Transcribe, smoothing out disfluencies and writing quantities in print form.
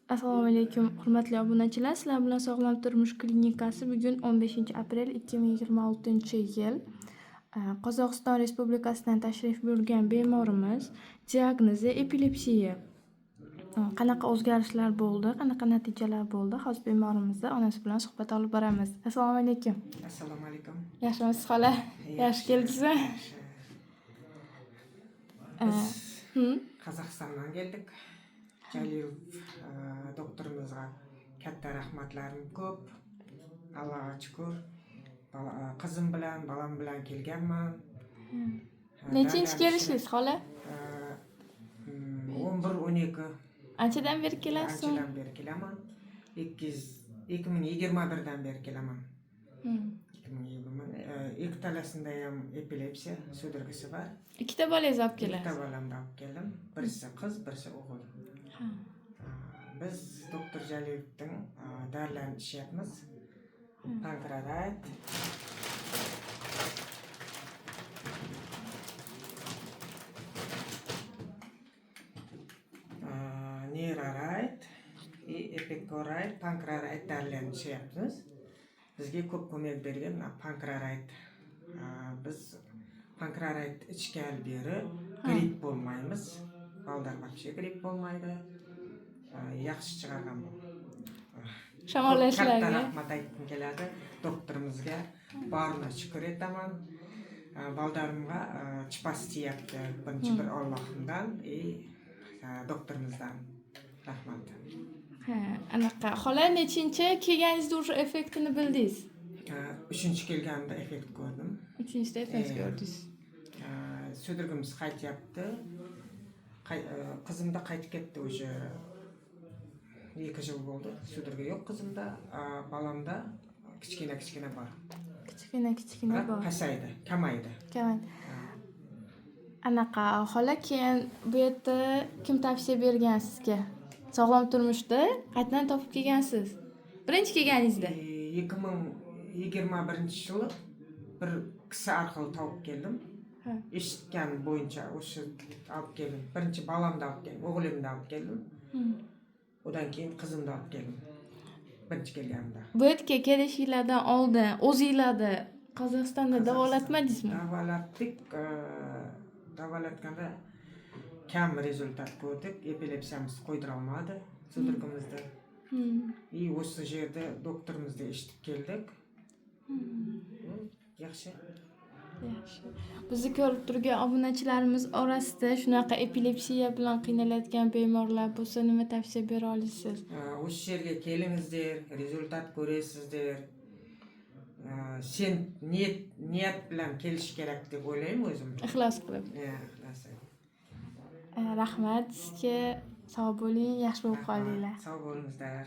Assalomu alaykum, hurmatli obunachilar. Sizlar bilan Sog'lom turmush klinikasi bugun 15 aprel 2026-yil Qozog'iston Respublikasidan tashrif buyurgan bemorimiz diagnozi epilepsiya. Qanaqa o'zgarishlar bo'ldi, qanaqa natijalar bo'ldi? Hozir bemorimizni onasi bilan suhbat olib boramiz. Assalomu alaykum. Assalomu alaykum. Yaxshimisiz xola? Yaxshi keldingizmi? Biz Qozog'istondan keldik. Jalilov doktorimizga katta rahmatlarim ko'p. Allohga shukr. Qizim bilan, bolam bilan kelganman. Nechinchi kelishingiz xola? 11-12. Anchadan beri kelasizmi? Anchadan beri kelaman. 2021dan beri kelaman. 2020. Ikkalasida ham epilepsiya sudragisi bor. Ikkita bolangiz olib kelasiz? Ikkita bolamni olib keldim. Birisi qiz, birisi o'g'il. Biz doktor Jalilovning dorilarini ishlayapmiz. Pankreatit, Neurarit, Epicurarit, Pankreatit dorilarini ishlayapmiz. Bizga ko'p ko'mak bergan Pankreatit. Biz Pankreatit ichgan beri gripp bo'lmaymiz. Balдар вообще gripp bo'lmaydi. Yaxshi chiqargan bu. Shamollashlarga Katta rahmat aytgim keladi doktorimizga. Borna shukr etaman. Baldarimga chipas tiyapti. Birinchi bir Allohimdan, doktorimizdan rahmat. Anaqa. Xola nechinchi kelganingizda o'sha effektini bildingiz? 3-chi kelganimda effekt ko'rdim. 3-da effekt ko'rdingiz. Sudragimiz qaytyapti. Qizimda qaytib ketdi o'sha 2 yil bo'ldi. Sudraga yo'q qizimda, bolamda kichkina bor. Kichkina bor. Pasaydi, kamaydi. Anaqa xola, keyin bu yerda kim tavsiya bergan sizga? Sog'lom turmushda qayerdan topib kelgansiz? Birinchi kelganingizda? 2021-yili bir kishi orqali topib keldim. Eshitgan bo'yicha o'sha olib keldim. Birinchi bolamni olib keldim, o'g'limni olib keldim. Odan keyin qizimni olib keldim. Birinchi kelganimda. Bu yerga kelishingizdan oldin o'zingizlarda Qozog'istonda davolatmadingizmi? Davolatganda kam rezultat ko'rdik. Epilepsiyamiz qo'ydira olmadi sudragimizda. O'sha yerda doktorimizda eshitib keldik. Yaxshi. Bizni ko'rib turgan obunachilarimiz orasida shunaqa epilepsiya bilan qiynalayotgan bemorlar bo'lsa, nima tavsiya bera olasiz? O'sha yerga kelingizlar, rezultat ko'rasizlar. Sen niyat bilan kelish kerak deb o'ylayman o'zim. Ixlos qilib. Rahmat sizga. Sog' bo'ling, yaxshi bo'lib qolinglar. Sog' bo'lingizlar.